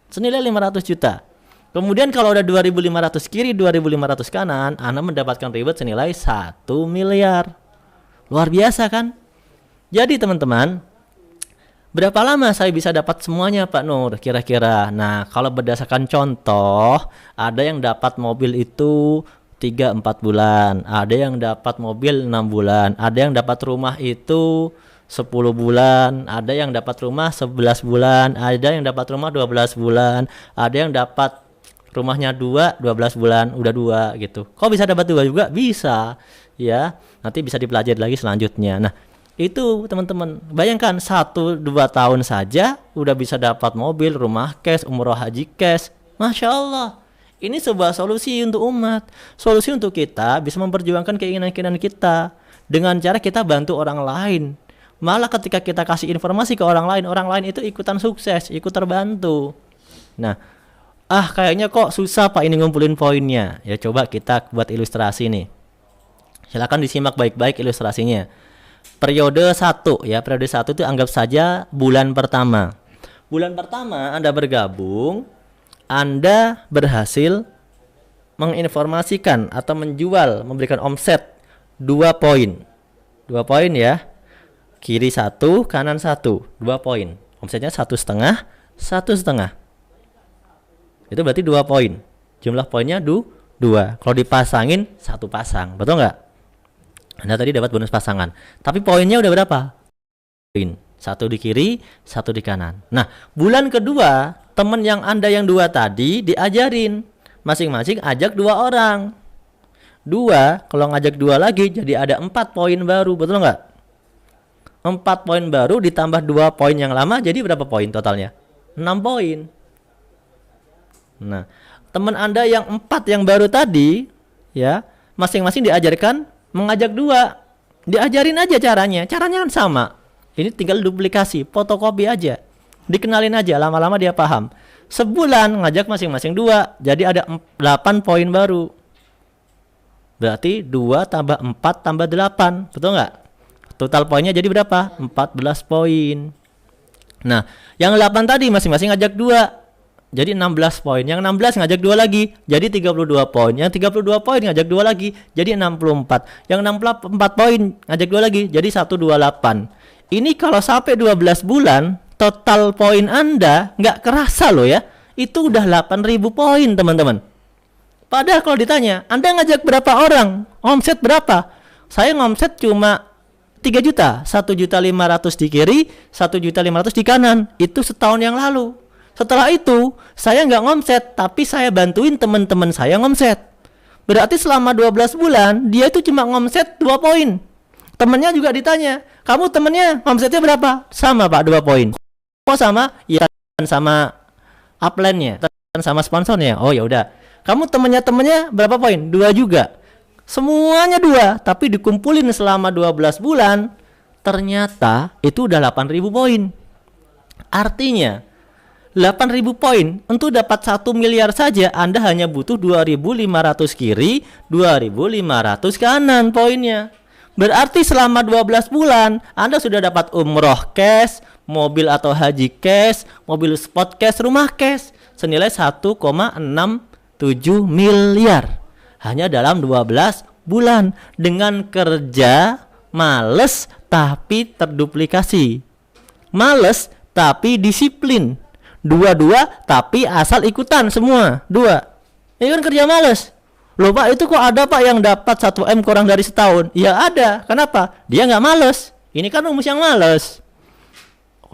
Senilai 500 juta. Kemudian kalau ada 2.500 kiri, 2.500 kanan, Anda mendapatkan reward senilai 1 miliar. Luar biasa kan? Jadi teman-teman, berapa lama saya bisa dapat semuanya Pak Nur kira-kira? Nah, kalau berdasarkan contoh, ada yang dapat mobil itu 3-4 bulan, ada yang dapat mobil 6 bulan, ada yang dapat rumah itu 10 bulan, ada yang dapat rumah 11 bulan, ada yang dapat rumah 12 bulan, ada yang dapat rumahnya 12 bulan, udah 2 gitu. Kok bisa dapat 2 juga? Bisa, ya. Nanti bisa dipelajari lagi selanjutnya. Nah, itu teman-teman, bayangkan 1-2 tahun saja udah bisa dapat mobil, rumah cash, umroh haji cash. Masya Allah. Ini sebuah solusi untuk umat. Solusi untuk kita bisa memperjuangkan keinginan-keinginan kita dengan cara kita bantu orang lain. Malah ketika kita kasih informasi ke orang lain itu ikutan sukses, ikut terbantu. Nah, kayaknya kok susah Pak ini ngumpulin poinnya. Ya coba kita buat ilustrasi nih. Silakan disimak baik-baik ilustrasinya. Periode 1 ya, periode 1 itu anggap saja bulan pertama. Bulan pertama Anda bergabung, Anda berhasil menginformasikan atau menjual, memberikan omset 2 poin. 2 poin ya. Kiri 1, kanan 1, 2 poin. Omsetnya 1,5, 1,5. Itu berarti 2 poin. Jumlah poinnya 2. Kalau dipasangin 1 pasang, betul nggak? Anda tadi dapat bonus pasangan. Tapi poinnya udah berapa? Poin. 1 di kiri, 1 di kanan. Nah, bulan kedua, teman yang Anda yang 2 tadi diajarin. Masing-masing ajak 2 orang. 2, kalau ngajak 2 lagi jadi ada 4 poin baru, betul nggak? 4 poin baru ditambah 2 poin yang lama, jadi berapa poin totalnya? 6 poin. Nah, teman Anda yang 4 yang baru tadi, ya, masing-masing diajarkan mengajak 2. Diajarin aja caranya. Caranya kan sama. Ini tinggal duplikasi, fotokopi aja. Dikenalin aja, lama-lama dia paham. Sebulan ngajak masing-masing 2, jadi ada 8 poin baru. Berarti 2 tambah 4 tambah 8, betul nggak? Total poinnya jadi berapa? 14 poin. Nah, yang 8 tadi masing-masing ngajak 2. Jadi 16 poin. Yang 16 ngajak 2 lagi, jadi 32 poin. Yang 32 poin ngajak 2 lagi, jadi 64. Yang 64 poin ngajak 2 lagi, jadi 128. Ini kalau sampai 12 bulan, total poin Anda nggak kerasa loh ya. Itu udah 8.000 poin teman-teman. Padahal kalau ditanya, Anda ngajak berapa orang? Omset berapa? Saya ngomset cuma 3 juta, 1.500.000 di kiri, 1.500.000 di kanan. Itu setahun yang lalu. Setelah itu, saya nggak ngomset, tapi saya bantuin teman-teman saya ngomset. Berarti selama 12 bulan, dia itu cuma ngomset 2 poin. Temennya juga ditanya, kamu temennya ngomsetnya berapa? Sama Pak, 2 poin. Kok sama? Ya sama upline-nya, sama sponsornya. Oh ya udah. Kamu temennya berapa poin? 2 juga. Semuanya 2, tapi dikumpulin selama 12 bulan, ternyata itu udah 8.000 poin. Artinya 8.000 poin untuk dapat 1 miliar saja Anda hanya butuh 2.500 kiri, 2.500 kanan poinnya. Berarti selama 12 bulan Anda sudah dapat umroh cash, mobil atau haji cash, mobil sport cash, rumah cash senilai 1,67 miliar. Hanya dalam 12 bulan dengan kerja males tapi terduplikasi. Males tapi disiplin. 2 tapi asal ikutan semua. 2. Ini kan kerja males. Loh Pak, itu kok ada Pak yang dapat 1M kurang dari setahun? Ya ada. Kenapa? Dia nggak males. Ini kan rumus yang males.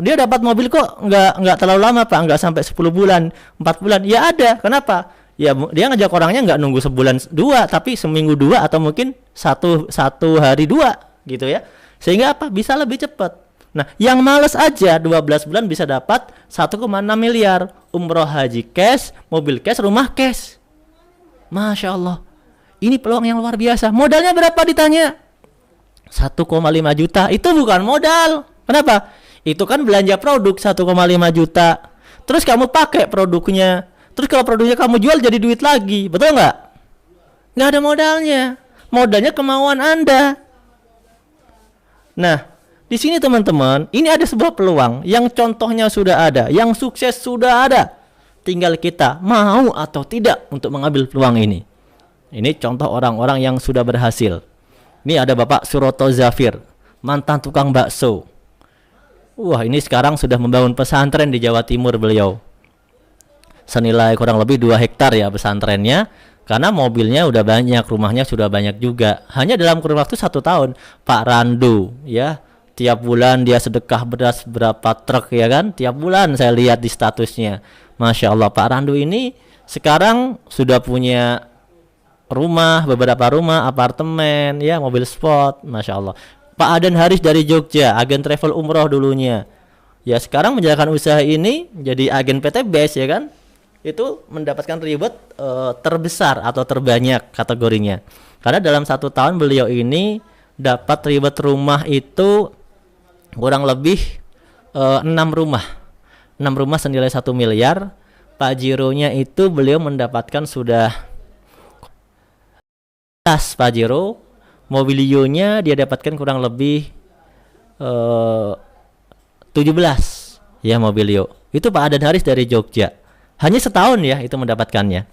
Dia dapat mobil kok nggak terlalu lama Pak, nggak sampai 10 bulan, 4 bulan. Ya ada. Kenapa? Ya dia ngajak orangnya nggak nunggu sebulan 2, tapi seminggu 2 atau mungkin satu hari 2 gitu ya. Sehingga apa? Bisa lebih cepat. Nah, yang males aja 12 bulan bisa dapat 1,6 miliar. Umroh haji cash, mobil cash, rumah cash. Masya Allah. Ini peluang yang luar biasa. Modalnya berapa ditanya? 1,5 juta itu bukan modal. Kenapa? Itu kan belanja produk 1,5 juta. Terus kamu pakai produknya. Terus kalau produknya kamu jual jadi duit lagi. Betul nggak? Nggak ada modalnya. Modalnya kemauan Anda. Nah, di sini teman-teman, ini ada sebuah peluang yang contohnya sudah ada, yang sukses sudah ada. Tinggal kita mau atau tidak untuk mengambil peluang ini. Ini contoh orang-orang yang sudah berhasil. Ini ada Bapak Suroto Zafir, mantan tukang bakso. Wah, ini sekarang sudah membangun pesantren di Jawa Timur beliau. Senilai kurang lebih 2 hektar ya pesantrennya. Karena mobilnya udah banyak, rumahnya sudah banyak juga. Hanya dalam kurun waktu 1 tahun. Pak Randu ya, tiap bulan dia sedekah beras berapa truk ya kan. Tiap bulan saya lihat di statusnya. Masya Allah, Pak Randu ini sekarang sudah punya rumah, beberapa rumah, apartemen ya, mobil sport. Masya Allah. Pak Aden Haris dari Jogja, agen travel umroh dulunya. Ya sekarang menjalankan usaha ini jadi agen PT BES ya kan. Itu mendapatkan reward terbesar atau terbanyak kategorinya. Karena dalam 1 tahun beliau ini dapat reward rumah itu kurang lebih 6 rumah. 6 rumah senilai 1 miliar. Pajero-nya itu beliau mendapatkan sudah tas Pajero. Mobilionya dia dapatkan kurang lebih 17 ya mobilio. Itu Pak Aden Haris dari Jogja. Hanya setahun ya itu mendapatkannya.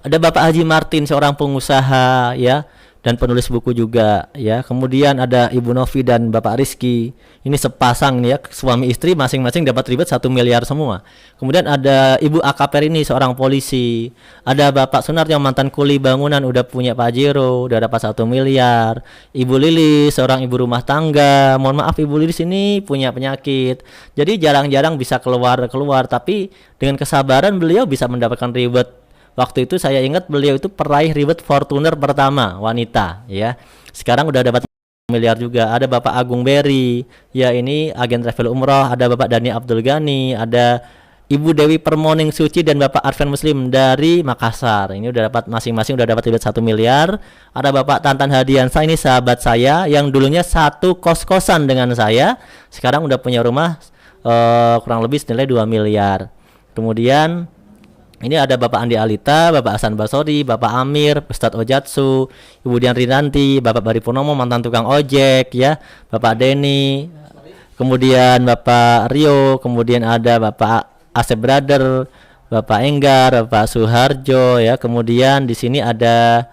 Ada Bapak Haji Martin, seorang pengusaha ya dan penulis buku juga ya. Kemudian ada Ibu Novi dan Bapak Rizky. Ini sepasang nih ya, suami istri masing-masing dapat ribet 1 miliar semua. Kemudian ada Ibu Akaper ini seorang polisi. Ada Bapak Sunar yang mantan kuli bangunan udah punya Pajero, udah dapat 1 miliar. Ibu Lilis seorang ibu rumah tangga. Mohon maaf Ibu Lilis ini punya penyakit. Jadi jarang-jarang bisa keluar tapi dengan kesabaran beliau bisa mendapatkan reward. Waktu itu saya ingat beliau itu peraih reward Fortuner pertama wanita ya. Sekarang udah dapat miliar juga. Ada Bapak Agung Berry ya, ini agen travel umroh. Ada Bapak Dani Abdul Ghani, ada Ibu Dewi Permoning Suci dan Bapak Arfen Muslim dari Makassar. Ini udah dapat masing-masing udah dapat reward 1 miliar. Ada Bapak Tantan Hadiansa, ini sahabat saya yang dulunya satu kos-kosan dengan saya. Sekarang udah punya rumah kurang lebih senilai 2 miliar. Kemudian ini ada Bapak Andi Alita, Bapak Hasan Basori, Bapak Amir, Ustadz Ojatsu, Ibu Dian Rinanti, Bapak Bari Purnomo mantan tukang ojek ya, Bapak Denny, kemudian Bapak Rio, kemudian ada Bapak Asep Brother, Bapak Enggar, Bapak Suharjo ya, kemudian di sini ada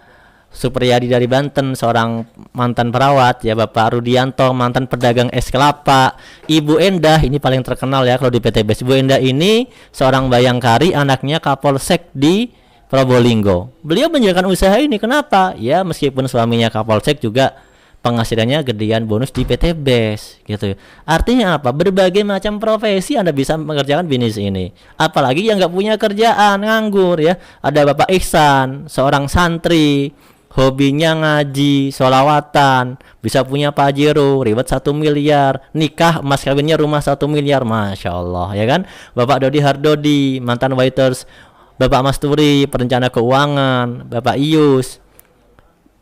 Supriyadi dari Banten, seorang mantan perawat ya, Bapak Rudianto mantan pedagang es kelapa. Ibu Endah ini paling terkenal ya kalau di PT BES. Ibu Endah ini seorang bayangkari, anaknya Kapolsek di Probolinggo. Beliau menjalankan usaha ini, kenapa? Ya meskipun suaminya Kapolsek juga penghasilannya gedean bonus di PT BES gitu. Artinya apa? Berbagai macam profesi Anda bisa mengerjakan bisnis ini. Apalagi yang nggak punya kerjaan, nganggur ya. Ada Bapak Ihsan, seorang santri, hobinya ngaji, sholawatan, bisa punya Pajero, reward 1 miliar, nikah mas kawinnya rumah 1 miliar, Masya Allah ya kan. Bapak Dodi Hardodi, mantan waiters. Bapak Masturi, perencana keuangan. Bapak Ius,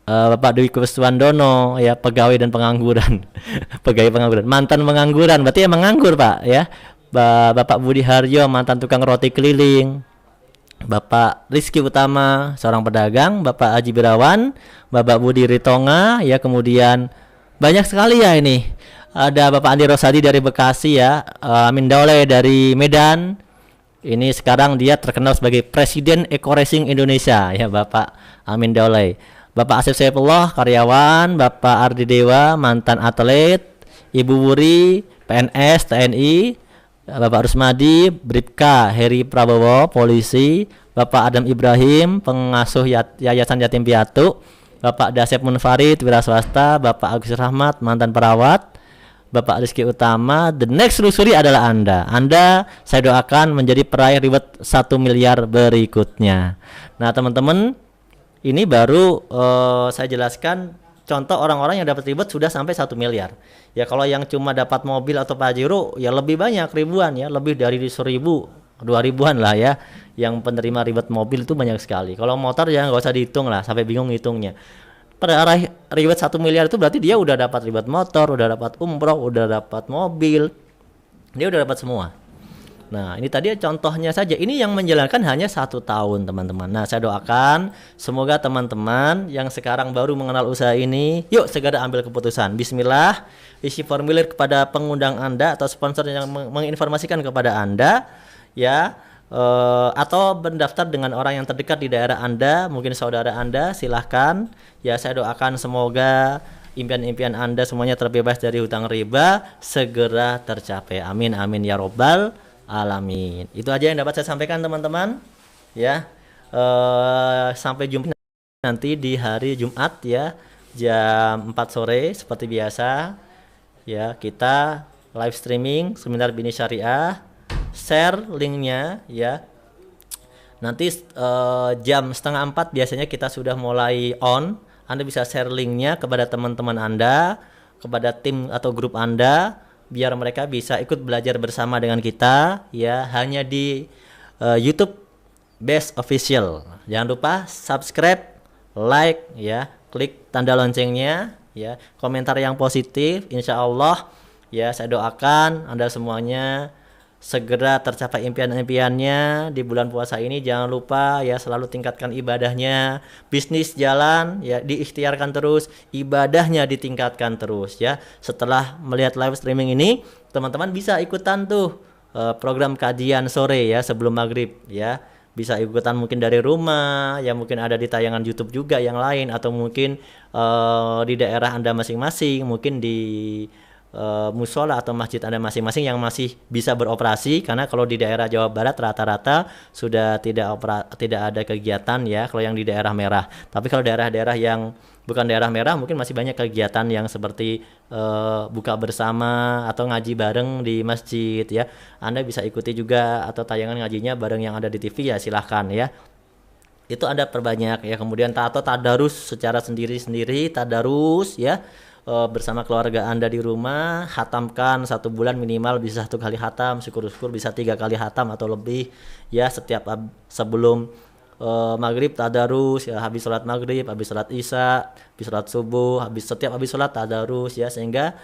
Bapak Dwi Kuswandono ya, pegawai dan pengangguran. Pegawai pengangguran, mantan pengangguran, berarti emang nganggur Pak ya. Bapak Budi Harjo, mantan tukang roti keliling. Bapak Rizky Utama, seorang pedagang. Bapak Haji Birawan, Bapak Budi Ritonga ya, kemudian banyak sekali ya ini. Ada Bapak Andi Rosadi dari Bekasi ya, Amin Daule dari Medan. Ini sekarang dia terkenal sebagai Presiden Eco Racing Indonesia ya, Bapak Amin Daule. Bapak Asif Saifullah, karyawan. Bapak Ardi Dewa, mantan atlet. Ibu Wuri, PNS, TNI. Bapak Rusmadi, Bribka Heri Prabowo, polisi. Bapak Adam Ibrahim, pengasuh Yayasan Yatim Piatu. Bapak Dasep Munfarid, wira swasta. Bapak Agus Rahmat, mantan perawat. Bapak Rizky Utama. The next luxury adalah Anda. Saya doakan menjadi peraih reward 1 miliar berikutnya. Nah teman-teman, ini baru saya jelaskan contoh orang-orang yang dapat reward sudah sampai 1 miliar. Ya kalau yang cuma dapat mobil atau Pajero ya lebih banyak, ribuan ya, lebih dari 1.000, 2.000-an lah ya. Yang penerima reward mobil itu banyak sekali. Kalau motor ya nggak usah dihitung lah, sampai bingung hitungnya. pada arah reward 1 miliar itu berarti dia udah dapat reward motor, udah dapat umroh, udah dapat mobil, dia udah dapat semua. Nah, ini tadi contohnya saja. Ini yang menjalankan hanya 1 tahun, teman-teman. Nah, saya doakan semoga teman-teman yang sekarang baru mengenal usaha ini, yuk segera ambil keputusan. Bismillah, isi formulir kepada pengundang Anda atau sponsor yang menginformasikan kepada Anda, ya. Atau mendaftar dengan orang yang terdekat di daerah Anda, mungkin saudara Anda, silahkan. Ya, saya doakan semoga impian-impian Anda semuanya terbebas dari hutang riba, segera tercapai. Amin, amin ya robbal alamin. Itu aja yang dapat saya sampaikan, teman-teman. Ya, sampai jumpa nanti di hari Jumat ya, jam 4 sore seperti biasa. Ya, kita live streaming seminar Bini Syariah. Share linknya ya. Nanti jam setengah 4 biasanya kita sudah mulai on. Anda bisa share linknya kepada teman-teman Anda, kepada tim atau grup Anda, biar mereka bisa ikut belajar bersama dengan kita ya, hanya di YouTube Best Official. Jangan lupa subscribe, like ya, klik tanda loncengnya ya, komentar yang positif. Insya Allah ya, saya doakan Anda semuanya segera tercapai impian-impiannya di bulan puasa ini. Jangan lupa ya, selalu tingkatkan ibadahnya. Bisnis jalan ya, diikhtiarkan terus, ibadahnya ditingkatkan terus ya. Setelah melihat live streaming ini, teman-teman bisa ikutan tuh program kajian sore ya, sebelum maghrib ya. Bisa ikutan mungkin dari rumah ya, mungkin ada di tayangan YouTube juga yang lain, atau mungkin di daerah Anda masing-masing, mungkin di musola atau masjid Anda masing-masing yang masih bisa beroperasi, karena kalau di daerah Jawa Barat rata-rata sudah tidak ada kegiatan ya, kalau yang di daerah merah. Tapi kalau daerah-daerah yang bukan daerah merah mungkin masih banyak kegiatan yang seperti buka bersama atau ngaji bareng di masjid ya. Anda bisa ikuti juga, atau tayangan ngajinya bareng yang ada di TV ya, silahkan ya. Itu Anda perbanyak ya. Kemudian atau tadarus secara sendiri-sendiri, tadarus ya, bersama keluarga Anda di rumah, hatamkan 1 bulan minimal, bisa 1 kali hatam, syukur-syukur bisa 3 kali hatam atau lebih ya, setiap sebelum maghrib tadarus ya, habis sholat maghrib, habis sholat isya, habis sholat subuh, setiap habis sholat tadarus ya, sehingga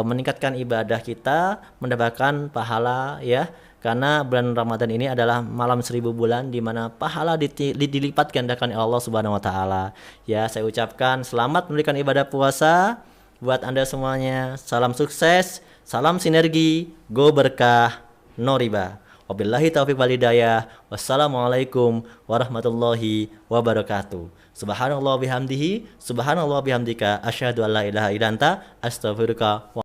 meningkatkan ibadah kita, mendapatkan pahala ya. Karena bulan Ramadan ini adalah malam 1000 bulan, di mana pahala dilipat gandakan oleh Allah Subhanahu wa taala. Ya, saya ucapkan selamat menunaikan ibadah puasa buat Anda semuanya. Salam sukses, salam sinergi, go berkah, no riba. Wabillahi taufiq wal hidayah. Wassalamualaikum warahmatullahi wabarakatuh. Subhanallah bihamdihi, subhanallah bihamdika, asyhadu an la ilaha illa anta, astaghfiruka